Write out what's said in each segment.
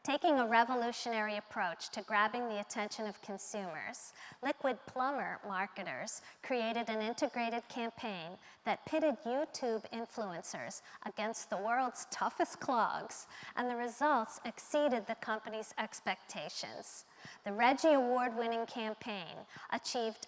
Taking a revolutionary approach to grabbing the attention of consumers, Liquid-Plumr marketers created an integrated campaign that pitted YouTube influencers against the world's toughest clogs, and the results exceeded the company's expectations. The Reggie Award-winning campaign achieved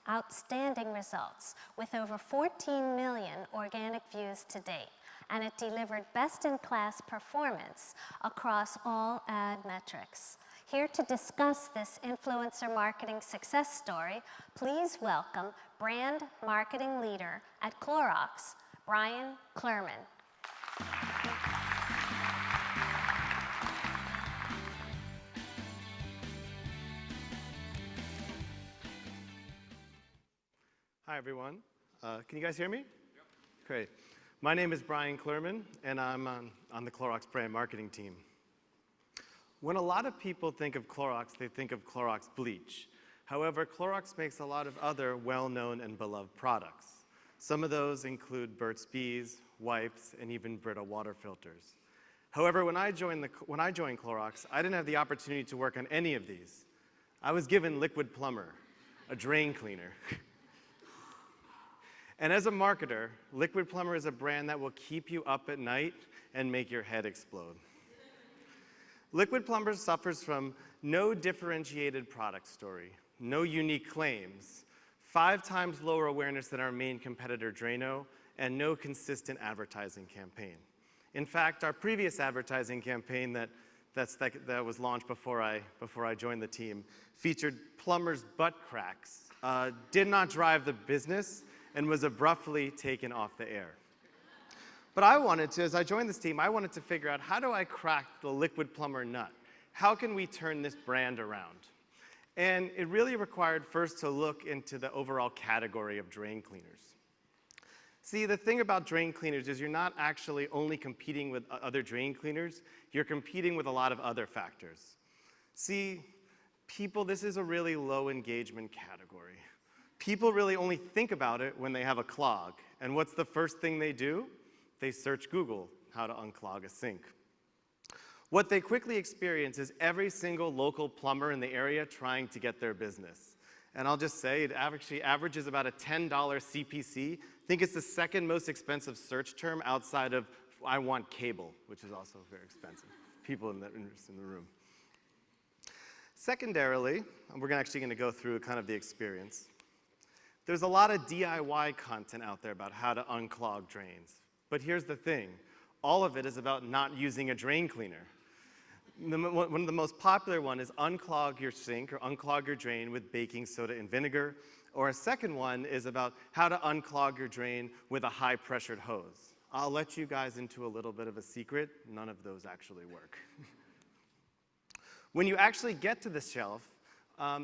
outstanding results with over 14 million organic views to date, and it delivered best-in-class performance across all ad metrics. Here to discuss this influencer marketing success story, please welcome brand marketing leader at Clorox, Bryan Clurman. Hi, everyone. Can you guys hear me? Yep. Great. My name is Bryan Clurman, and I'm on the Clorox brand marketing team. When a lot of people think of Clorox, they think of Clorox bleach. However, Clorox makes a lot of other well-known and beloved products. Some of those include Burt's Bees, wipes, and even Brita water filters. However, when I joined Clorox, I didn't have the opportunity to work on any of these. I was given Liquid-Plumr, a drain cleaner. And as a marketer, Liquid-Plumr is a brand that will keep you up at night and make your head explode. Liquid-Plumr suffers from no differentiated product story, no unique claims, 5 times lower awareness than our main competitor Drano, and no consistent advertising campaign. In fact, our previous advertising campaign that was launched before I joined the team featured Plumber's butt cracks, did not drive the business, and was abruptly taken off the air. But as I joined this team, I wanted to figure out, how do I crack the Liquid-Plumr nut? How can we turn this brand around? And it really required first to look into the overall category of drain cleaners. See, the thing about drain cleaners is you're not actually only competing with other drain cleaners, you're competing with a lot of other factors. See, this is a really low engagement category. People really only think about it when they have a clog. And what's the first thing they do? They search Google, how to unclog a sink. What they quickly experience is every single local plumber in the area trying to get their business. And I'll just say, it actually averages about a $10 CPC. I think it's the second most expensive search term outside of I want cable, which is also very expensive. People in the room. Secondarily, we're actually going to go through kind of the experience. There's a lot of DIY content out there about how to unclog drains. But here's the thing. All of it is about not using a drain cleaner. One of the most popular one is unclog your sink or unclog your drain with baking soda and vinegar. Or a second one is about how to unclog your drain with a high-pressured hose. I'll let you guys into a little bit of a secret. None of those actually work. When you actually get to the shelf,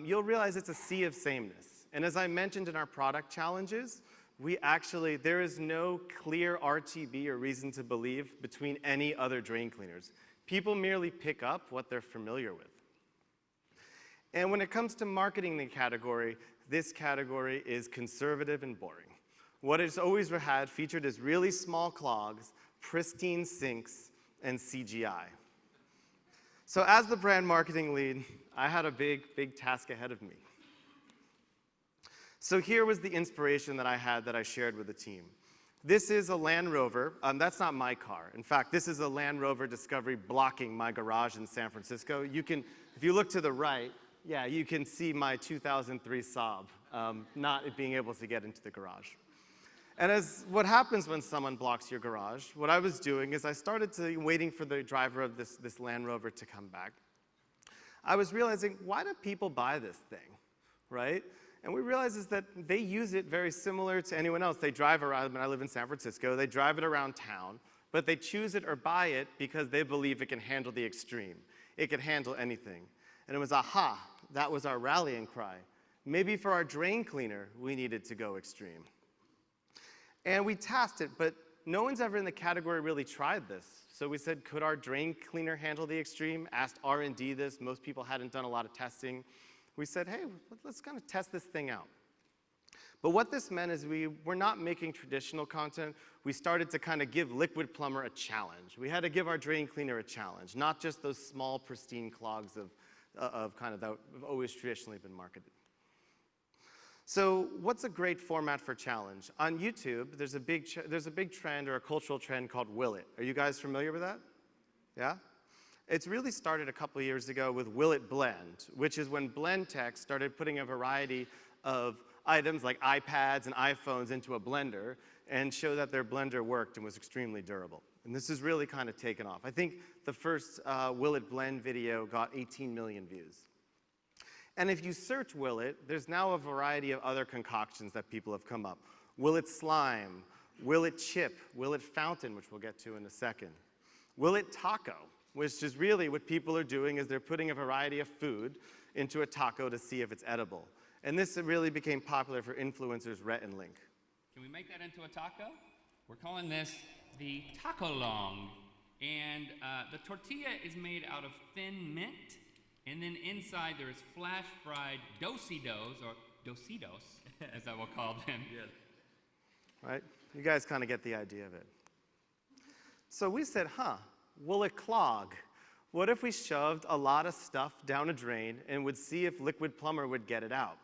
you'll realize it's a sea of sameness. And as I mentioned in our product challenges, there is no clear RTB or reason to believe between any other drain cleaners. People merely pick up what they're familiar with. And when it comes to marketing the category, this category is conservative and boring. What it's always had featured is really small clogs, pristine sinks, and CGI. So as the brand marketing lead, I had a big task ahead of me. So here was the inspiration that I had that I shared with the team. This is a Land Rover. That's not my car. In fact, this is a Land Rover Discovery blocking my garage in San Francisco. If you look to the right, yeah, you can see my 2003 Saab not being able to get into the garage. And what happens when someone blocks your garage, what I was doing is I started waiting for the driver of this Land Rover to come back. I was realizing, why do people buy this thing, right? And we realized is that they use it very similar to anyone else. They drive around, I live in San Francisco, they drive it around town, but they choose it or buy it because they believe it can handle the extreme. It can handle anything. And it was, aha, that was our rallying cry. Maybe for our drain cleaner, we needed to go extreme. And we tasked it, but no one's ever in the category really tried this. So we said, could our drain cleaner handle the extreme? Asked R&D this. Most people hadn't done a lot of testing. We said, hey, let's kind of test this thing out. But what this meant is we were not making traditional content. We started to kind of give Liquid-Plumr a challenge. We had to give our drain cleaner a challenge, not just those small, pristine clogs of kind of that have always traditionally been marketed. So what's a great format for challenge? On YouTube, there's a big trend or a cultural trend called Will It. Are you guys familiar with that? Yeah? It's really started a couple of years ago with Will It Blend, which is when Blendtec started putting a variety of items like iPads and iPhones into a blender and show that their blender worked and was extremely durable. And this has really kind of taken off. I think the first Will It Blend video got 18 million views. And if you search Will It, there's now a variety of other concoctions that people have come up. Will It Slime, Will It Chip, Will It Fountain, which we'll get to in a second. Will It Taco, which is really what people are doing is they're putting a variety of food into a taco to see if it's edible. And this really became popular for influencers Rhett and Link. Can we make that into a taco? We're calling this the taco long. And the tortilla is made out of thin mint. And then inside there is flash fried dositos, or dositos, as I will call them. Yes. Right? You guys kind of get the idea of it. So we said, will it clog? What if we shoved a lot of stuff down a drain and would see if Liquid-Plumr would get it out?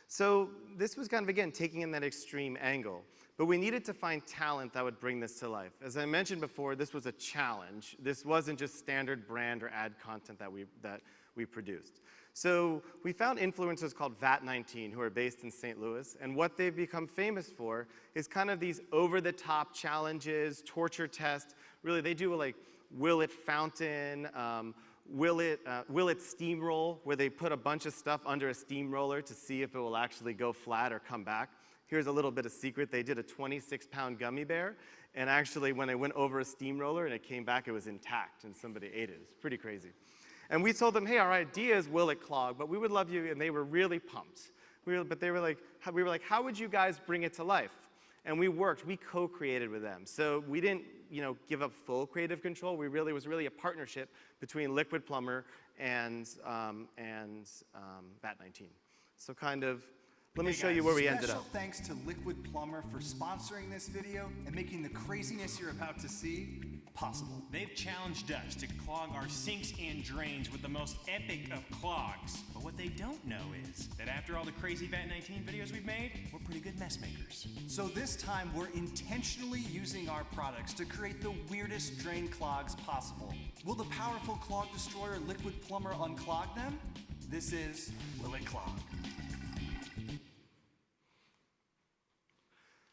So this was kind of, again, taking in that extreme angle. But we needed to find talent that would bring this to life. As I mentioned before, this was a challenge. This wasn't just standard brand or ad content that we produced. So we found influencers called VAT19 who are based in St. Louis. And what they've become famous for is kind of these over-the-top challenges, torture tests. Really, they do like Will It Fountain, Will It Steamroll, where they put a bunch of stuff under a steamroller to see if it will actually go flat or come back. Here's a little bit of secret. They did a 26-pound gummy bear, and actually when it went over a steamroller and it came back, it was intact, and somebody ate it. It's pretty crazy. And we told them, hey, our idea is Will It Clog, but we would love you, and they were really pumped. We were like, how would you guys bring it to life? And we co-created with them. So we didn't, give up full creative control. It was really a partnership between Liquid-Plumr and VAT19. So kind of, let me show you where we ended up. Special thanks to Liquid-Plumr for sponsoring this video and making the craziness you're about to see possible. They've challenged us to clog our sinks and drains with the most epic of clogs. But what they don't know is that after all the crazy VAT19 videos we've made, we're pretty good mess makers. So this time, we're intentionally using our products to create the weirdest drain clogs possible. Will the powerful clog destroyer Liquid-Plumr unclog them? This is Will It Clog?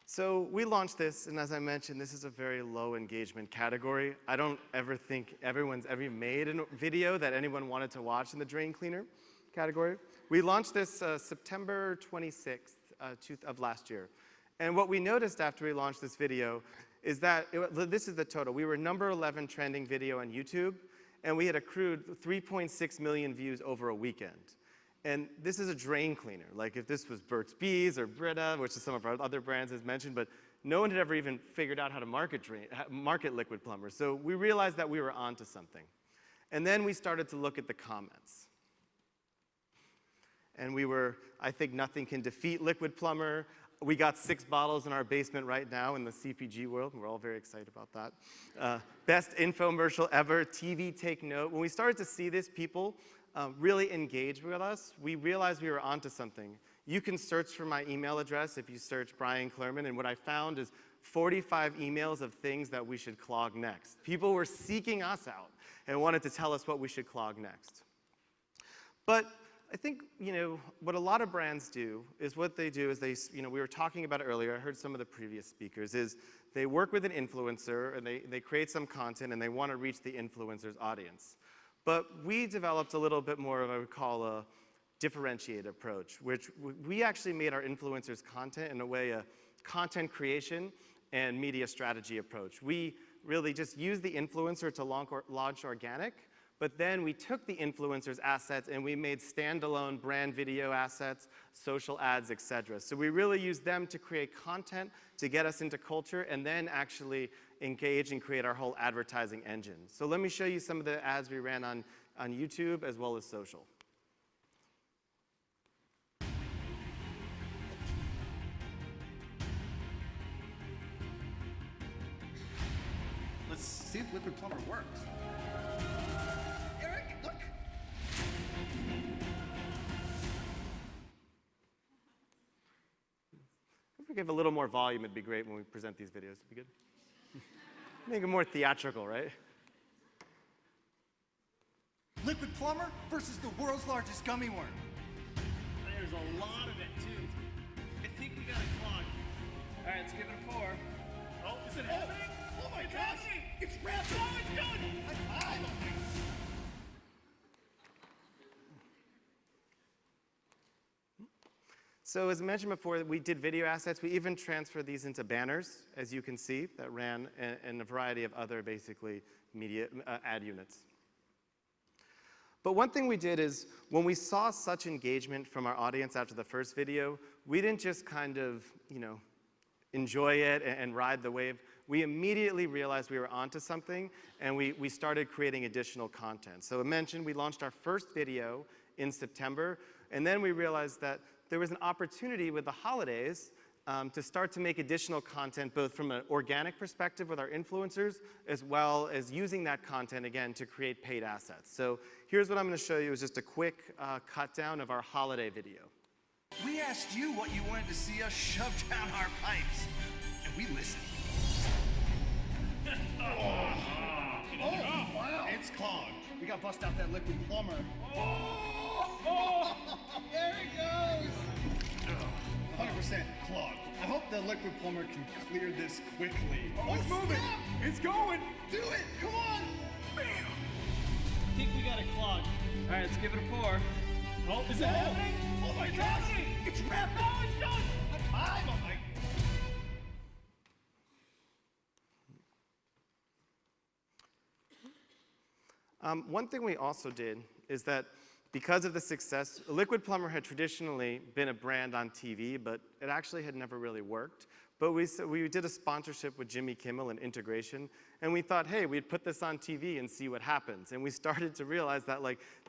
So we launched this, and as I mentioned, this is a very low engagement category. I don't ever think everyone's ever made a video that anyone wanted to watch in the drain cleaner category. We launched this September 26th of last year. And what we noticed after we launched this video is that, this is the total. We were number 11 trending video on YouTube, and we had accrued 3.6 million views over a weekend. And this is a drain cleaner. Like if this was Burt's Bees or Brita, which is some of our other brands as mentioned, but no one had ever even figured out how to market Liquid-Plumr. So we realized that we were onto something. And then we started to look at the comments. And I think nothing can defeat Liquid-Plumr. We got 6 bottles in our basement right now in the CPG world. We're all very excited about that. Best infomercial ever, TV take note. When we started to see this, people really engage with us, we realized we were onto something. You can search for my email address if you search Bryan Clurman, and what I found is 45 emails of things that we should clog next. People were seeking us out and wanted to tell us what we should clog next. But I think, what a lot of brands do is we were talking about it earlier, I heard some of the previous speakers, is they work with an influencer and they create some content and they want to reach the influencer's audience. But we developed a little bit more of what I would call a differentiated approach, which we actually made our influencers' content in a way a content creation and media strategy approach. We really just used the influencer to launch organic, but then we took the influencer's assets and we made standalone brand video assets, social ads, et cetera. So we really used them to create content to get us into culture and then actually engage and create our whole advertising engine. So let me show you some of the ads we ran on YouTube as well as social. see if Liquid-Plumr works. Eric, look! If we give a little more volume, it'd be great when we present these videos. It'd be good. Make it more theatrical, right? Liquid-Plumr versus the world's largest gummy worm. There's a lot of it, too. I think we got a clog. All right, let's give it a pour. Oh, is it happening? Oh my gosh! It's wrapping! Oh, it's going! So as I mentioned before, we did video assets. We even transferred these into banners, as you can see, that ran in a variety of other, basically, media ad units. But one thing we did is, when we saw such engagement from our audience after the first video, we didn't just kind of, enjoy it and ride the wave. We immediately realized we were onto something, and we started creating additional content. So I mentioned we launched our first video in September, and then we realized that there was an opportunity with the holidays to start to make additional content, both from an organic perspective with our influencers, as well as using that content, again, to create paid assets. So here's what I'm going to show you is just a quick cut down of our holiday video. We asked you what you wanted to see us shove down our pipes, and we listened. Oh, wow! It's clogged. We gotta bust out that Liquid-Plumr. There it goes! 100% clogged. I hope the Liquid-Plumr can clear this quickly. Oh, it's moving! It's going! Do it! Come on! Bam! I think we got a clog. All right, let's give it a pour. Oh, is it happening? Oh my gosh! It's wrapping! Oh, it's going! I'm like... One thing we also did is that because of the success, Liquid-Plumr had traditionally been a brand on TV, but it actually had never really worked. But we did a sponsorship with Jimmy Kimmel and integration, and we thought, hey, we'd put this on TV and see what happens. And we started to realize that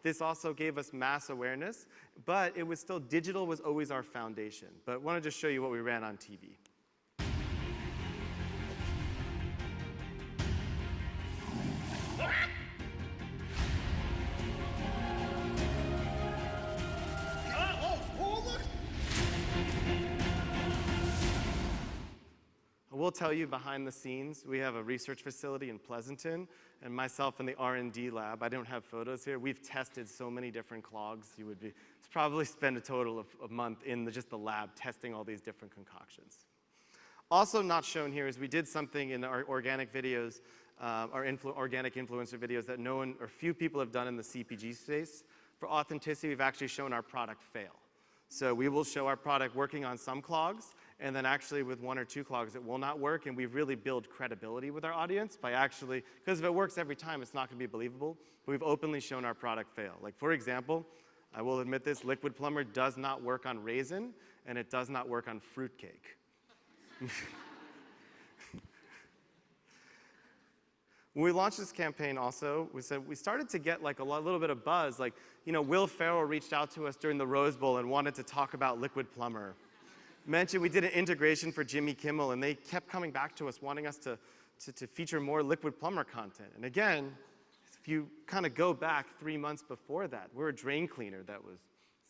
this also gave us mass awareness, but it was still, digital was always our foundation. But I want to just show you what we ran on TV. I will tell you, behind the scenes, we have a research facility in Pleasanton, and myself in the R&D lab, I don't have photos here, we've tested so many different clogs. It's probably spent a total of a month in just the lab testing all these different concoctions. Also not shown here is we did something in our organic videos, organic influencer videos that no one or few people have done in the CPG space. For authenticity, we've actually shown our product fail. So we will show our product working on some clogs, and then actually with one or two clogs it will not work, and we've really built credibility with our audience by actually, because if it works every time, it's not going to be believable, but we've openly shown our product fail. Like, for example, I will admit this, Liquid-Plumr does not work on raisin, and it does not work on fruitcake. When we launched this campaign also, we started to get a little bit of buzz. Will Ferrell reached out to us during the Rose Bowl and wanted to talk about Liquid-Plumr. Mentioned we did an integration for Jimmy Kimmel, and they kept coming back to us wanting us to feature more Liquid-Plumr content. And again, if you kind of go back 3 months before that, we're a drain cleaner that was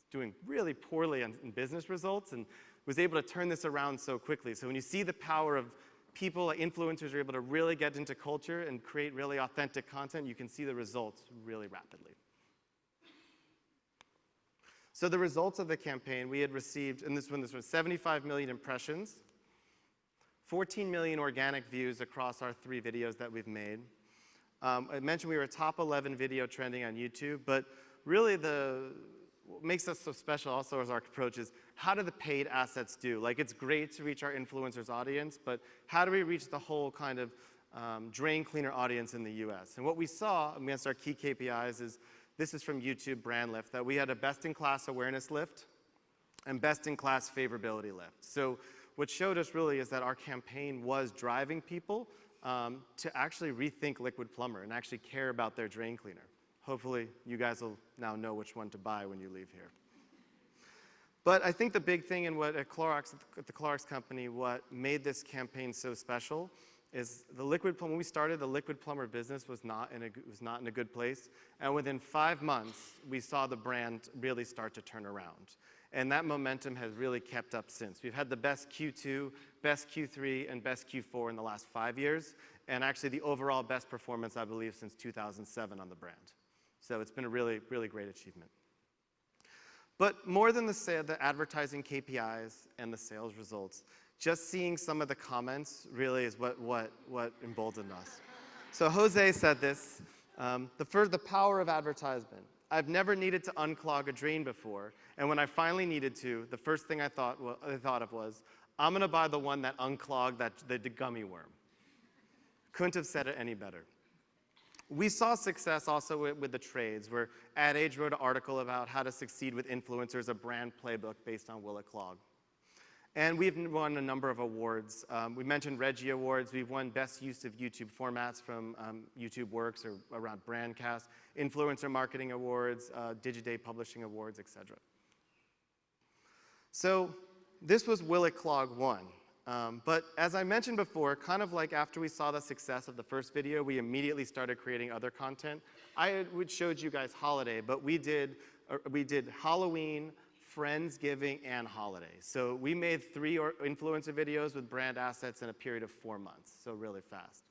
doing really poorly in business results and was able to turn this around so quickly. So when you see the power of people, influencers are able to really get into culture and create really authentic content, you can see the results really rapidly. So the results of the campaign, we had received, and this was 75 million impressions, 14 million organic views across our 3 videos that we've made. I mentioned we were a top 11 video trending on YouTube, but really what makes us so special also as our approach is, how do the paid assets do? It's great to reach our influencers audience, but how do we reach the whole kind of drain cleaner audience in the US? And what we saw against our key KPIs is, this is from YouTube brand lift, that we had a best-in-class awareness lift and best-in-class favorability lift. So what showed us really is that our campaign was driving people to actually rethink Liquid-Plumr and actually care about their drain cleaner. Hopefully, you guys will now know which one to buy when you leave here. But I think the big thing in what at the Clorox company, what made this campaign so special is when we started, the Liquid-Plumr business was not in a good place. And within 5 months, we saw the brand really start to turn around. And that momentum has really kept up since. We've had the best Q2, best Q3, and best Q4 in the last 5 years, and actually the overall best performance, I believe, since 2007 on the brand. So it's been a really, really great achievement. But more than the advertising KPIs and the sales results, just seeing some of the comments really is what emboldened us. So Jose said this, the power of advertisement. I've never needed to unclog a drain before, and when I finally needed to, the first thing I thought of was, I'm going to buy the one that unclogged the gummy worm. Couldn't have said it any better. We saw success also with the trades, where Ad Age wrote an article about how to succeed with influencers, a brand playbook based on Will It Clog. And we've won a number of awards. We mentioned Reggie Awards. We've won Best Use of YouTube Formats from YouTube Works or around Brandcast, Influencer Marketing Awards, Digiday Publishing Awards, etc. So this was Will It Clog 1. But as I mentioned before, kind of like after we saw the success of the first video, we immediately started creating other content. I showed you guys holiday, but we did Halloween, Friendsgiving, and holiday. So we made 3 influencer videos with brand assets in a period of 4 months, so really fast.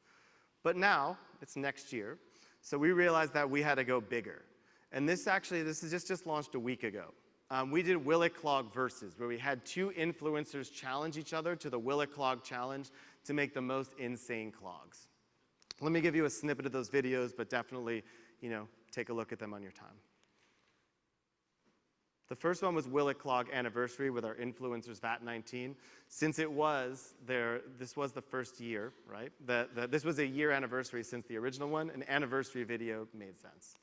But now, it's next year, so we realized that we had to go bigger. And this is just launched a week ago. We did Will It Clog Versus, where we had 2 influencers challenge each other to the Will It Clog challenge to make the most insane clogs. Let me give you a snippet of those videos, but definitely, take a look at them on your time. The first one was Will It Clog Anniversary with our influencers VAT19. Since this was the first year, right? This was a year anniversary since the original one. An anniversary video made sense.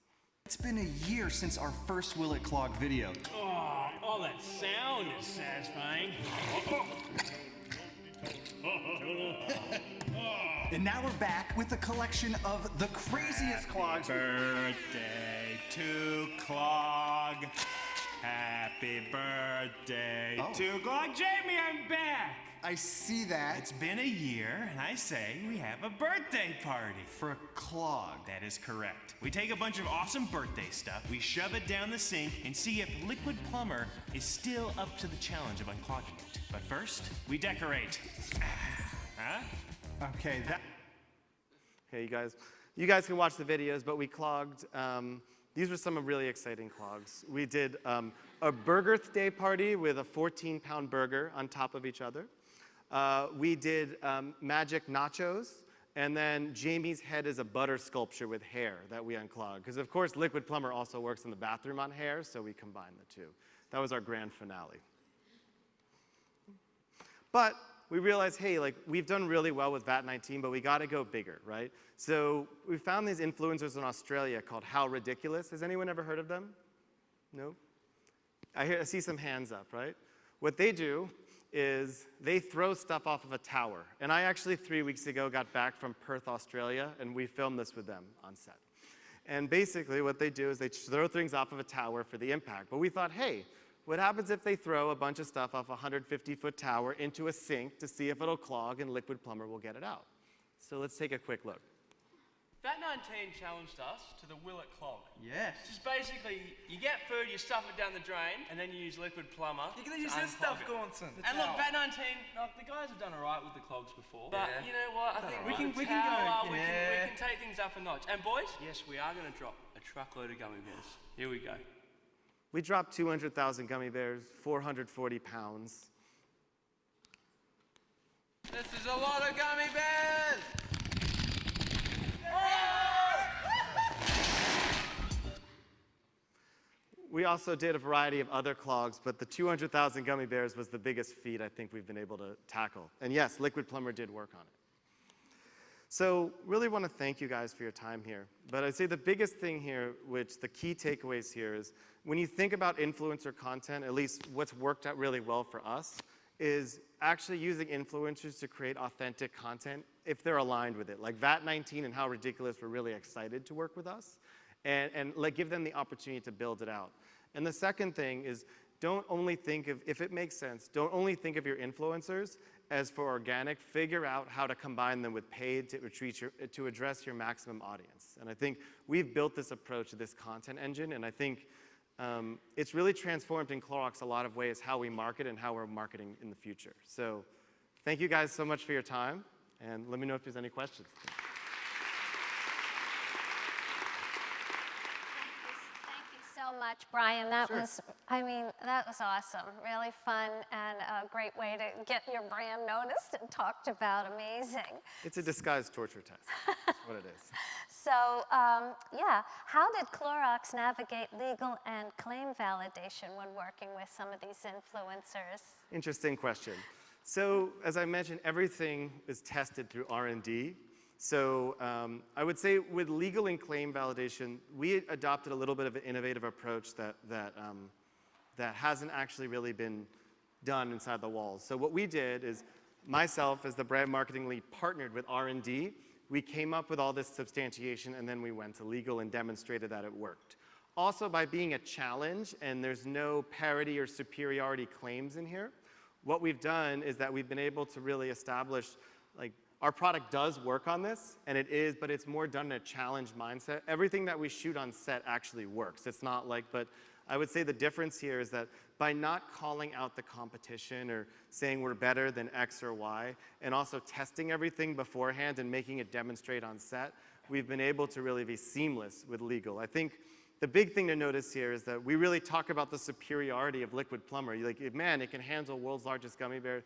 It's been a year since our first Will It Clog video. Oh, all that sound is satisfying. And now we're back with a collection of the craziest clogs. Birthday to Clog. Happy birthday to Clog. Jamie, I'm back. I see that. It's been a year, and I say we have a birthday party. For a clog. That is correct. We take a bunch of awesome birthday stuff, we shove it down the sink, and see if Liquid-Plumr is still up to the challenge of unclogging it. But first, we decorate. Huh? Okay, Hey, you guys can watch the videos, but we clogged. These were some really exciting clogs. We did a Burgerth Day party with a 14-pound burger on top of each other. We did magic nachos, and then Jamie's head is a butter sculpture with hair that we unclogged. Because, of course, Liquid-Plumr also works in the bathroom on hair, so we combined the two. That was our grand finale. But we realized, hey, we've done really well with VAT19, but we got to go bigger, right? So we found these influencers in Australia called How Ridiculous. Has anyone ever heard of them? No? I see some hands up, right? What they do is they throw stuff off of a tower. And I actually 3 weeks ago got back from Perth, Australia, and we filmed this with them on set. And basically what they do is they throw things off of a tower for the impact. But we thought, hey, what happens if they throw a bunch of stuff off a 150-foot tower into a sink to see if it'll clog and Liquid-Plumr will get it out? So let's take a quick look. VAT19 challenged us to the Will It Clog. Yes. Just basically, you get food, you stuff it down the drain, and then you use Liquid-Plumr. You're gonna use this stuff, Gaunson. And look, VAT19, the guys have done alright with the clogs before. But you know what? I think We can we can take things up a notch. And boys, yes, we are gonna drop a truckload of gummy bears. Here we go. We dropped 200,000 gummy bears, 440 pounds. This is a lot of gummy bears! We also did a variety of other clogs, but the 200,000 gummy bears was the biggest feat I think we've been able to tackle. And yes, Liquid-Plumr did work on it. So really want to thank you guys for your time here. But I'd say the biggest thing here, which the key takeaways here is, when you think about influencer content, at least what's worked out really well for us, is actually using influencers to create authentic content if they're aligned with it. Like VAT19 and How Ridiculous were really excited to work with us and give them the opportunity to build it out. And the second thing is don't only think of, if it makes sense, don't only think of your influencers as for organic, figure out how to combine them with paid to address your maximum audience. And I think we've built this approach to this content engine, and I think it's really transformed in Clorox a lot of ways how we market and how we're marketing in the future. So thank you guys so much for your time, and let me know if there's any questions. So much, Brian. That was awesome. Really fun and a great way to get your brand noticed and talked about. Amazing. It's a disguised torture test. That's what it is. So, yeah, how did Clorox navigate legal and claim validation when working with some of these influencers? Interesting question. So, as I mentioned, everything is tested through R&D. So I would say with legal and claim validation, we adopted a little bit of an innovative approach that hasn't actually really been done inside the walls. So what we did is, myself as the brand marketing lead partnered with R&D. We came up with all this substantiation, and then we went to legal and demonstrated that it worked. Also, by being a challenge, and there's no parity or superiority claims in here, what we've done is that we've been able to really establish, like, our product does work on this, and it is, but it's more done in a challenge mindset. Everything that we shoot on set actually works. It's not like, but I would say the difference here is that by not calling out the competition or saying we're better than X or Y, and also testing everything beforehand and making it demonstrate on set, we've been able to really be seamless with legal. I think the big thing to notice here is that we really talk about the superiority of Liquid-Plumr. Like, man, it can handle world's largest gummy bear.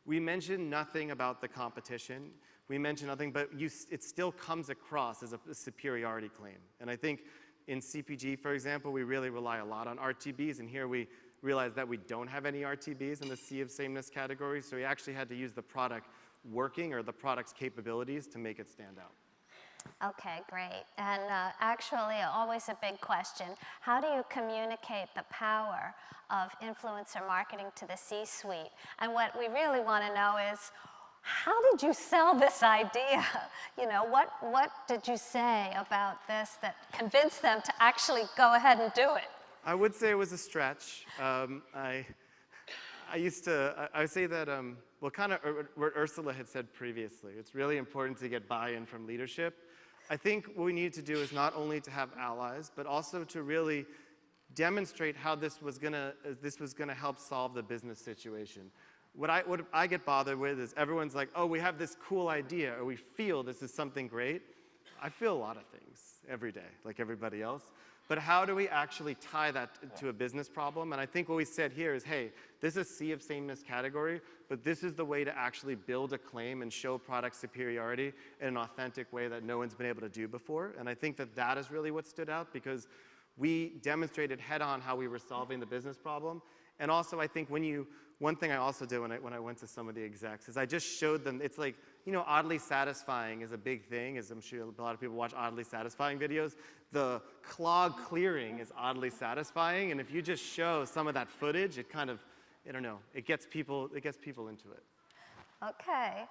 We mentioned nothing about the competition. We mentioned nothing, but it still comes across as a superiority claim. And I think in CPG, for example, we really rely a lot on RTBs, and here we realize that we don't have any RTBs in the sea of sameness category, so we actually had to use the product working or the product's capabilities to make it stand out. Okay, great. And actually, always a big question. How do you communicate the power of influencer marketing to the C-suite? And what we really want to know is, how did you sell this idea? You know, what did you say about this that convinced them to actually go ahead and do it? I would say it was a stretch. I would say that, well, kind of what Ursula had said previously, it's really important to get buy-in from leadership. I think what we need to do is not only to have allies, but also to really demonstrate how this was gonna help solve the business situation. What I get bothered with is everyone's like, oh, we have this cool idea, or we feel this is something great. I feel a lot of things every day, like everybody else. But how do we actually tie that to a business problem? And I think what we said here is, hey, this is a sea of sameness category, but this is the way to actually build a claim and show product superiority in an authentic way that no one's been able to do before. And I think that that is really what stood out, because we demonstrated head-on how we were solving the business problem. And also, I think one thing I also did when I went to some of the execs is I just showed them, it's like, you know, oddly satisfying is a big thing, as I'm sure a lot of people watch oddly satisfying videos. The clog clearing is oddly satisfying, and if you just show some of that footage, it kind of, I don't know, it gets people into it. Okay.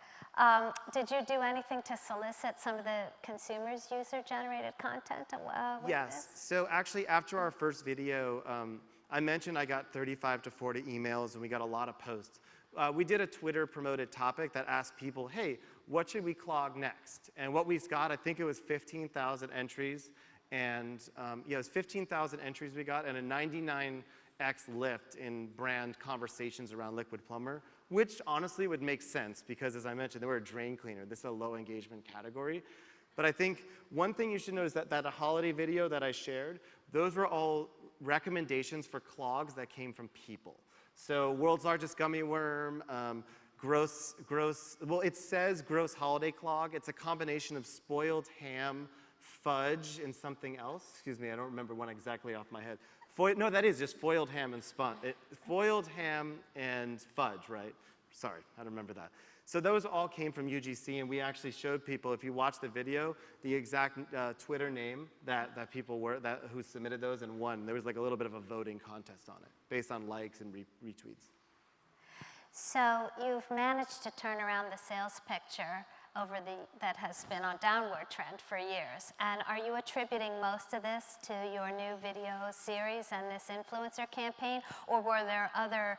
Did you do anything to solicit some of the consumers' user-generated content with Yes. this? So actually, after our first video, I mentioned I got 35 to 40 emails, and we got a lot of posts. We did a Twitter-promoted topic that asked people, hey, what should we clog next? And what we got, I think it was 15,000 entries. And yeah, it was 15,000 entries we got, and a 99x lift in brand conversations around Liquid-Plumr, which honestly would make sense because, as I mentioned, they were a drain cleaner. This is a low engagement category. But I think one thing you should know is that holiday video that I shared, those were all recommendations for clogs that came from people. So world's largest gummy worm, well, it says gross holiday clog. It's a combination of spoiled ham, fudge, and something else. Excuse me, I don't remember one exactly off my head. No, that is just foiled ham and foiled ham and fudge, right? Sorry, I don't remember that. So those all came from UGC, and we actually showed people, if you watch the video, the exact Twitter name that people who submitted those and won. There was like a little bit of a voting contest on it, based on likes and retweets. So you've managed to turn around the sales picture that has been on downward trend for years. And are you attributing most of this to your new video series and this influencer campaign, or were there other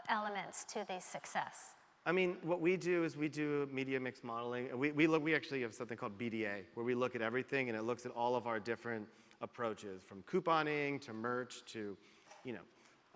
elements to the success? I mean, what we do is we do media mix modeling. We actually have something called BDA, where we look at everything, and it looks at all of our different approaches, from couponing to merch to, you know,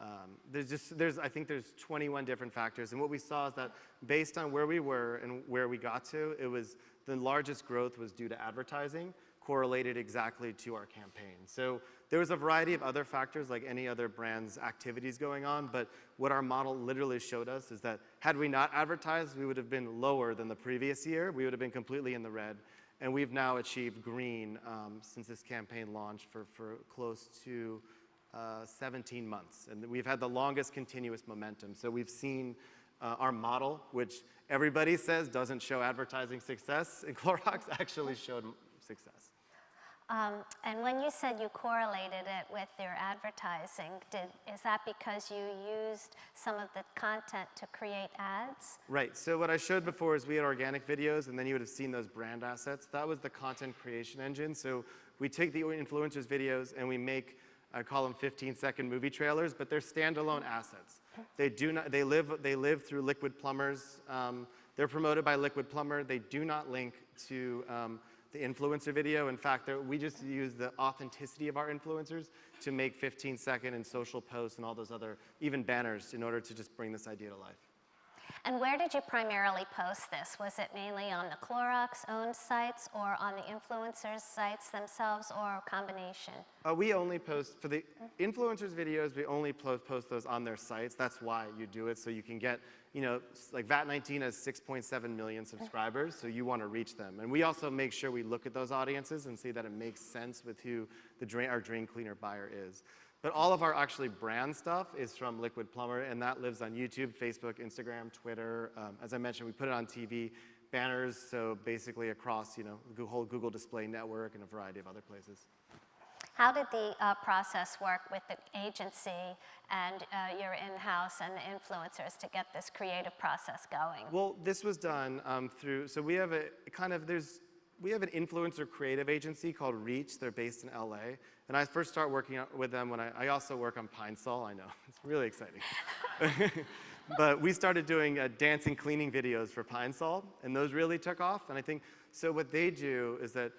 I think there's 21 different factors. And what we saw is that based on where we were and where we got to, it was the largest growth was due to advertising, correlated exactly to our campaign. So there was a variety of other factors, like any other brand's activities going on, but what our model literally showed us is that had we not advertised, we would have been lower than the previous year. We would have been completely in the red. And we've now achieved green since this campaign launched for close to 17 months. And we've had the longest continuous momentum. So we've seen our model, which everybody says doesn't show advertising success, in Clorox actually showed success. And when you said you correlated it with your advertising, is that because you used some of the content to create ads? Right, so what I showed before is we had organic videos, and then you would have seen those brand assets. That was the content creation engine. So we take the influencers' videos and we make, I call them 15-second movie trailers, but they're standalone assets. They live through Liquid-Plumr's, they're promoted by Liquid-Plumr. They do not link to the influencer video. In fact, we just use the authenticity of our influencers to make 15-second and social posts and all those other, even banners, in order to just bring this idea to life. And where did you primarily post this? Was it mainly on the Clorox-owned sites or on the influencers' sites themselves, or a combination? We only post, for the influencers' videos, we only post those on their sites. That's why you do it, so you can get, you know, like VAT19 has 6.7 million subscribers, so you want to reach them. And we also make sure we look at those audiences and see that it makes sense with who our drain cleaner buyer is. But all of our actually brand stuff is from Liquid-Plumr, and that lives on YouTube, Facebook, Instagram, Twitter. As I mentioned, we put it on TV, banners, so basically across, you know, the whole Google Display Network and a variety of other places. How did the process work with the agency and your in-house and the influencers to get this creative process going? Well, this was done through, so we have we have an influencer creative agency called Reach. They're based in LA. And I first started working with them when I also work on Pine Sol. I know, it's really exciting. But we started doing dancing cleaning videos for Pine Sol, and those really took off. And I think, so what they do is that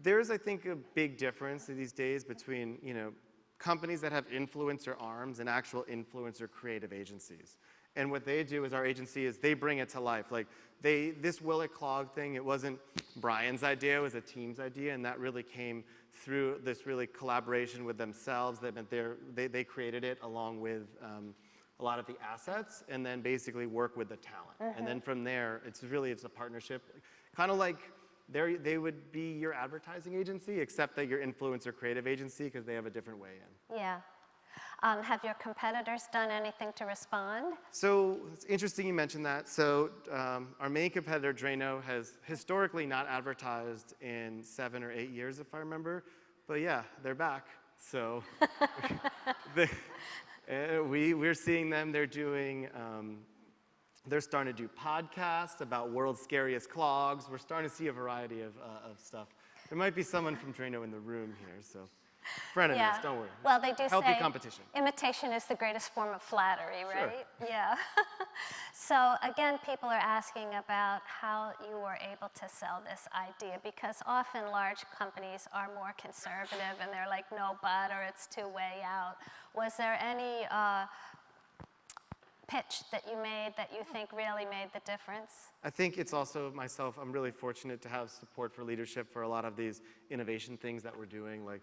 there's, I think, a big difference these days between, you know, companies that have influencer arms and actual influencer creative agencies. And what they do as our agency is they bring it to life. Like this Will It Clog thing, it wasn't Bryan's idea, it was a team's idea, and that really came through this really collaboration with themselves. They created it along with a lot of the assets, and then basically work with the talent. And then from there, it's a partnership. Kind of like they would be your advertising agency, except that your influencer creative agency, because they have a different way in. Yeah. Have your competitors done anything to respond? So it's interesting you mentioned that. So our main competitor, Drano, has historically not advertised in 7 or 8 years, if I remember. But yeah, they're back. So we're seeing them. They're doing, they're starting to do podcasts about world's scariest clogs. We're starting to see a variety of stuff. There might be someone from Drano in the room here, so. Frenemies, Yeah. don't worry. Well, they do Healthy say competition. imitation is the greatest form of flattery, Sure. right? Yeah. So again, people are asking about how you were able to sell this idea, because often large companies are more conservative and they're like, no but, or it's too way out. Was there any pitch that you made that you think really made the difference? I think it's also myself, I'm really fortunate to have support for leadership for a lot of these innovation things that we're doing. Like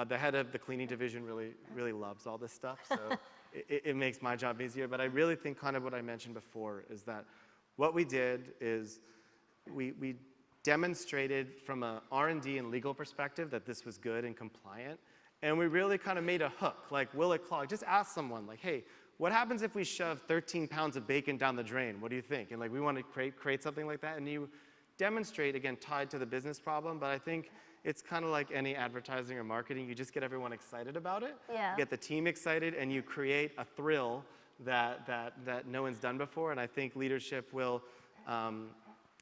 the head of the cleaning division really loves all this stuff, so it makes my job easier. But I really think kind of what I mentioned before is that what we did is we demonstrated from a R&D and legal perspective that this was good and compliant. And we really kind of made a hook, like, will it clog? Just ask someone, like, hey, what happens if we shove 13 pounds of bacon down the drain? What do you think? And like, we want to create something like that. And you demonstrate, again, tied to the business problem. But I think it's kind of like any advertising or marketing. You just get everyone excited about it. Yeah. Get the team excited, and you create a thrill that no one's done before. And I think leadership will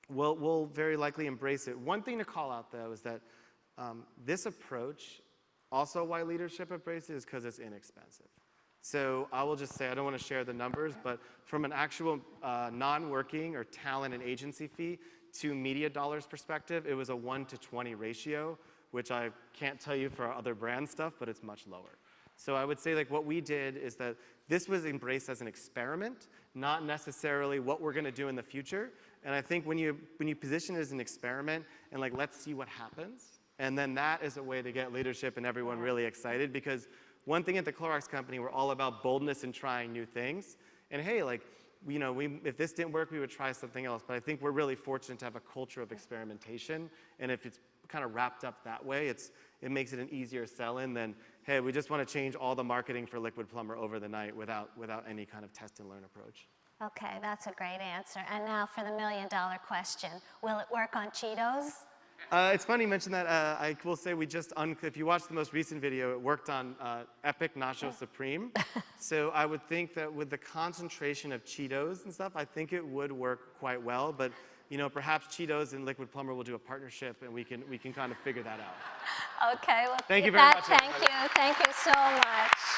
we'll very likely embrace it. One thing to call out, though, is that this approach, also why leadership embraces it, is because it's inexpensive. So I will just say, I don't want to share the numbers, but from an actual non-working or talent and agency fee to media dollars perspective, it was a 1-to-20 ratio, which I can't tell you for our other brand stuff, but it's much lower. So I would say like what we did is that this was embraced as an experiment, not necessarily what we're going to do in the future. And I think when you position it as an experiment and like, let's see what happens, and then that is a way to get leadership and everyone really excited, because one thing at the Clorox company, we're all about boldness and trying new things. And hey, like, you know, if this didn't work, we would try something else. But I think we're really fortunate to have a culture of experimentation. And if it's kind of wrapped up that way, it makes it an easier sell-in than, hey, we just want to change all the marketing for Liquid-Plumr over the night without any kind of test and learn approach. Okay, that's a great answer. And now for the million-dollar question. Will it work on Cheetos? It's funny you mentioned that. I will say we just, if you watch the most recent video, it worked on Epic Nacho Supreme. So I would think that with the concentration of Cheetos and stuff, I think it would work quite well. But you know, perhaps Cheetos and Liquid-Plumr will do a partnership, and we can kind of figure that out. Okay, well, Thank you very much, thank you so much.